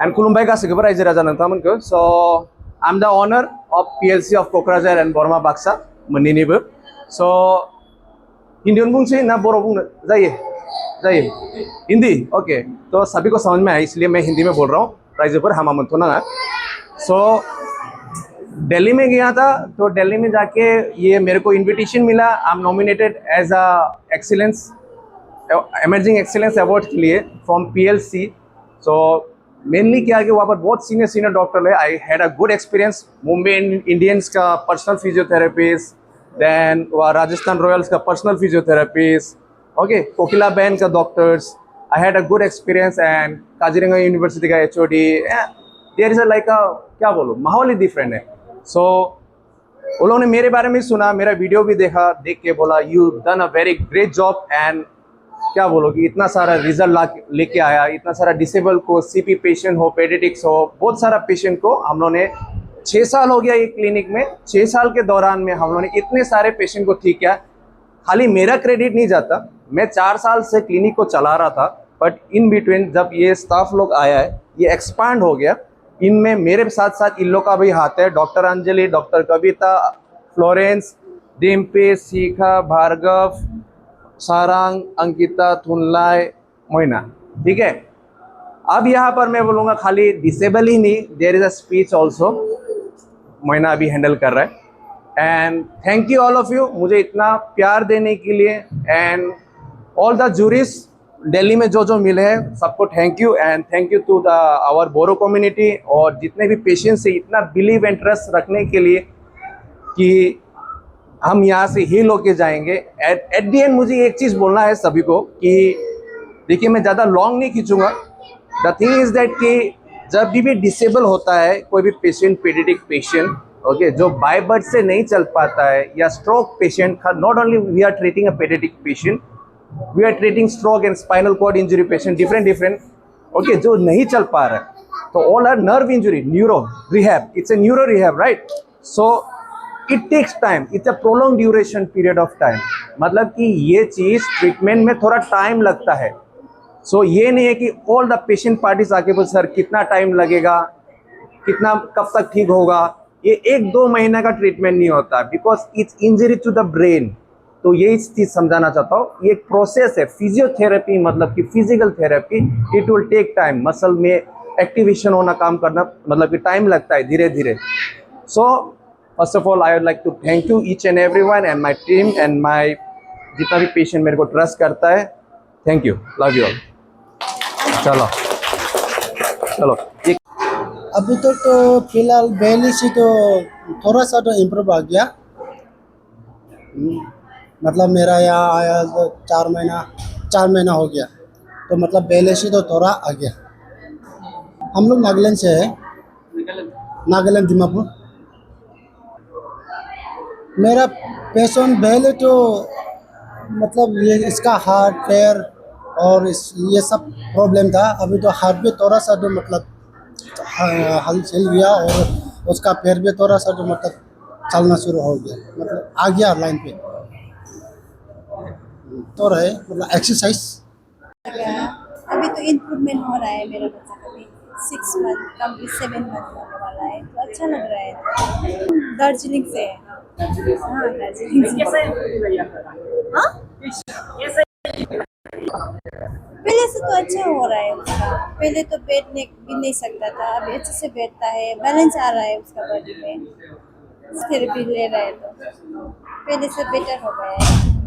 And Kulumbai Kasika Raja Rajanantamanko. So I'm the owner of PLC of Kokrajhar and Borma Baksa, Maninibu. So Indian Bungsi na Borobung जाइए जाइए Hindi okay तो सभी को समझ में आया इसलिए मैं हिंदी में बोल रहा हूँ प्राइज पर हम मत होना सो दिल्ली में गया था तो दिल्ली में जाके ये मेरे को इनविटेशन मिला I am nominated as a excellence emerging excellence award के लिए फ्रॉम पीएलसी सो मेनली क्या कि वहाँ पर बहुत सीनियर डॉक्टर है I had a good experience Mumbai Indians का personal physiotherapist then Rajasthan Royals का personal physiotherapist okay Kokilaben का doctors I had a good experience and Kaziranga university का HOD there is a like a क्या बोलूँ माहौल ही डिफरेंट है सो उन लोगों ने मेरे बारे में सुना मेरा वीडियो भी देखा देख के बोला you done a very great job and क्या बोलो कि इतना सारा रिजल्ट लेके आया इतना सारा डिसेबल को सीपी पेशेंट हो पेडिटिक्स हो बहुत सारा पेशेंट को हम लोगों ने 6 साल हो गया ये क्लिनिक में 6 साल के दौरान में हम लोगों ने इतने सारे पेशेंट को ठीक किया खाली मेरा क्रेडिट नहीं जाता मैं 4 साल से क्लिनिक को चला रहा था बट इन बिटवीन जब ये स्टाफ लोग आया है ये एक्सपांड हो गया इनमें मेरे साथ साथ इन लोग का भी हाथ है डॉक्टर अंजलि डॉक्टर कविता फ्लोरेंस डिम्पी शिखा भार्गव सारंग अंकिता थुनलाय मोइना ठीक है अब यहाँ पर मैं बोलूँगा खाली डिसेबल ही नहीं there is a speech also Moina अभी हैंडल कर रहा है and thank you all of you मुझे इतना प्यार देने के लिए and all the juries Delhi में जो मिले हैं सबको thank you and thank you to the our Boro community और जितने भी पेशेंट्स से इतना बिलीव एंड ट्रस्ट रखने के लिए कि हम यहाँ से हील होके जाएंगे एट दी एंड मुझे एक चीज़ बोलना है सभी को कि देखिए मैं ज़्यादा लॉन्ग नहीं खींचूंगा द थिंग इज़ दैट कि जब भी डिसेबल होता है कोई भी पेशेंट पेडिटिक पेशेंट ओके जो बाय बर्थ से नहीं चल पाता है या stroke patient not only we are treating a paediatric patient we are treating stroke and spinal cord injury patient different okay जो नहीं चल पा रहा है तो all are nerve injury neuro rehab it's a neuro rehab right so it takes time it's a prolong duration period of time मतलब कि ये चीज़ ट्रीटमेंट में थोड़ा टाइम लगता है सो ये नहीं है कि ऑल द पेशेंट पार्टीज आके बोल सर कितना टाइम लगेगा कितना कब तक ठीक होगा ये 1-2 महीने का ट्रीटमेंट नहीं होता because it's injury to the brain तो ये इस चीज़ समझाना चाहता हूँ ये एक प्रोसेस है फिजियोथेरेपी मतलब कि physical therapy it will take time muscle में एक्टिवेशन होना काम करना मतलब कि टाइम लगता है धीरे धीरे so first of all I would like to thank you each and everyone and my team and my जितना भी पेशेंट मेरे को ट्रस्ट करता है thank you love you all चलो चलो अभी तक तो फिलहाल पहले से तो थोड़ा सा तो इम्प्रूव आ गया मतलब मेरा यहाँ आया तो 4 महीना हो गया तो मतलब पहले से तो थोड़ा आ गया हम लोग नागालैंड से है नागालैंड दिमापुर मेरा पेशेंट पहले तो मतलब ये इसका हार्ट पैर और ये सब प्रॉब्लम था अभी तो हार्ट भी थोड़ा सा तो मतलब हल चल गया और उसका पैर भी थोड़ा सा तो मतलब चलना शुरू हो गया मतलब आ गया लाइन पे तो रहे मतलब एक्सरसाइज अभी तो इम्प्रूवमेंट हो रहा है मेरा बच्चा का भी 6 मंथ कम्प्लीट 7 मंथ होने वाला है तो अच्छा लग रहा है दार्जिलिंग से हाँ दार्जिलिंग से पहले से तो अच्छा हो रहा है उसका पहले तो बैठने भी नहीं सकता था अभी अच्छे से बैठता है बैलेंस आ रहा है उसका बॉडी में थेरेपी ले रहा है तो पहले से बेटर हो गया है